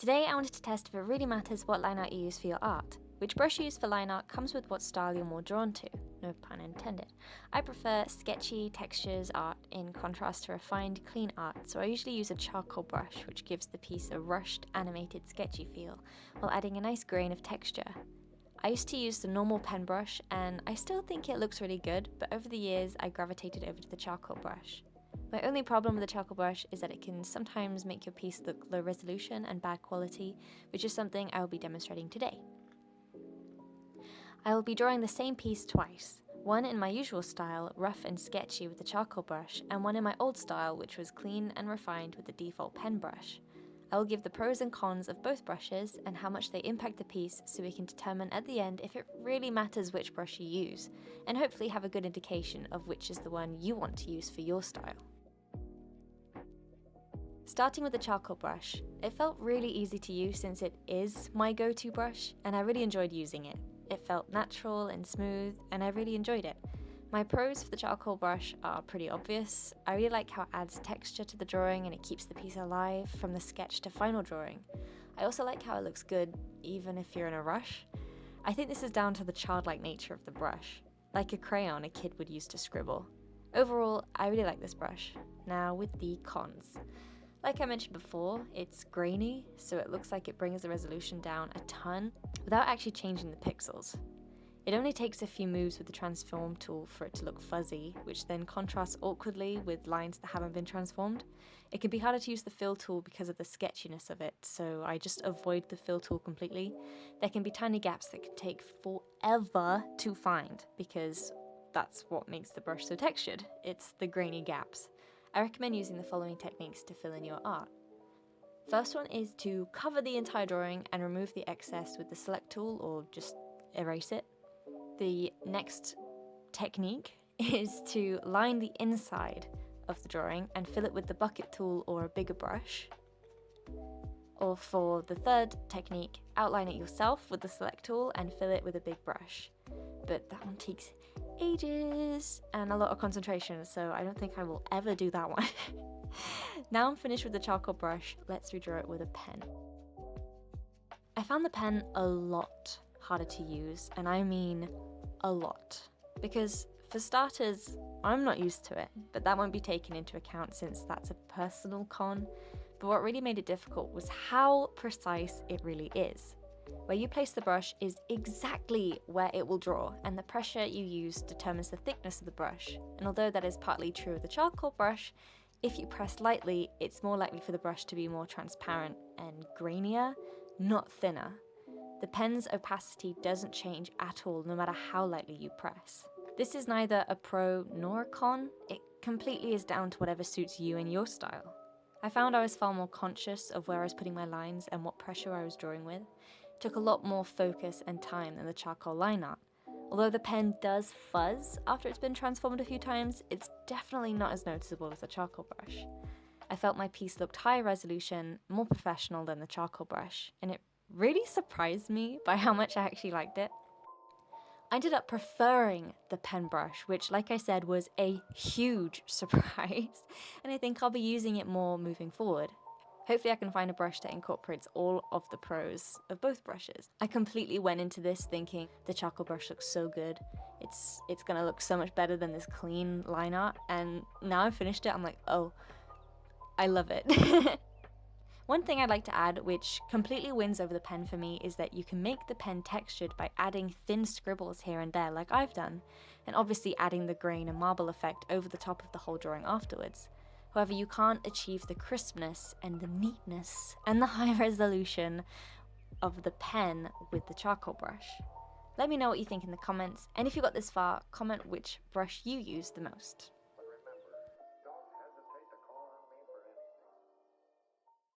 Today I wanted to test if it really matters what line art you use for your art. Which brush you use for line art comes with what style you're more drawn to, no pun intended. I prefer sketchy textures art in contrast to refined, clean art, so I usually use a charcoal brush which gives the piece a rushed, animated, sketchy feel, while adding a nice grain of texture. I used to use the normal pen brush and I still think it looks really good, but over the years I gravitated over to the charcoal brush. My only problem with the charcoal brush is that it can sometimes make your piece look low resolution and bad quality, which is something I will be demonstrating today. I will be drawing the same piece twice, one in my usual style, rough and sketchy with the charcoal brush, and one in my old style, which was clean and refined with the default pen brush. I will give the pros and cons of both brushes and how much they impact the piece so we can determine at the end if it really matters which brush you use, and hopefully have a good indication of which is the one you want to use for your style. Starting with the charcoal brush, it felt really easy to use since it is my go-to brush, and I really enjoyed using it. It felt natural and smooth, and I really enjoyed it. My pros for the charcoal brush are pretty obvious. I really like how it adds texture to the drawing and it keeps the piece alive from the sketch to final drawing. I also like how it looks good even if you're in a rush. I think this is down to the childlike nature of the brush, like a crayon a kid would use to scribble. Overall, I really like this brush. Now with the cons. Like I mentioned before, it's grainy, so it looks like it brings the resolution down a ton without actually changing the pixels. It only takes a few moves with the transform tool for it to look fuzzy, which then contrasts awkwardly with lines that haven't been transformed. It can be harder to use the fill tool because of the sketchiness of it, so I just avoid the fill tool completely. There can be tiny gaps that can take forever to find, because that's what makes the brush so textured. It's the grainy gaps. I recommend using the following techniques to fill in your art. First one is to cover the entire drawing and remove the excess with the select tool or just erase it. The next technique is to line the inside of the drawing and fill it with the bucket tool or a bigger brush. Or for the third technique, outline it yourself with the select tool and fill it with a big brush. But that one takes ages and a lot of concentration, so I don't think I will ever do that one. Now I'm finished with the charcoal brush, let's redraw it with a pen. I found the pen a lot harder to use, and I mean a lot. Because for starters, I'm not used to it, but that won't be taken into account since that's a personal con. But what really made it difficult was how precise it really is. Where you place the brush is exactly where it will draw, and the pressure you use determines the thickness of the brush. And although that is partly true of the charcoal brush, if you press lightly, it's more likely for the brush to be more transparent and grainier, not thinner. The pen's opacity doesn't change at all no matter how lightly you press. This is neither a pro nor a con, it completely is down to whatever suits you and your style. I found I was far more conscious of where I was putting my lines and what pressure I was drawing with. It took a lot more focus and time than the charcoal line art. Although the pen does fuzz after it's been transformed a few times, it's definitely not as noticeable as the charcoal brush. I felt my piece looked higher resolution, more professional than the charcoal brush, and it really surprised me by how much I actually liked it. I ended up preferring the pen brush, which, like I said, was a huge surprise, and I think I'll be using it more moving forward. Hopefully I can find a brush that incorporates all of the pros of both brushes. I completely went into this thinking the charcoal brush looks so good, it's gonna look so much better than this clean line art, and now I've finished it, I'm like, oh, I love it. One thing I'd like to add, which completely wins over the pen for me, is that you can make the pen textured by adding thin scribbles here and there like I've done, and obviously adding the grain and marble effect over the top of the whole drawing afterwards. However, you can't achieve the crispness and the neatness and the high resolution of the pen with the charcoal brush. Let me know what you think in the comments, and if you got this far, comment which brush you use the most.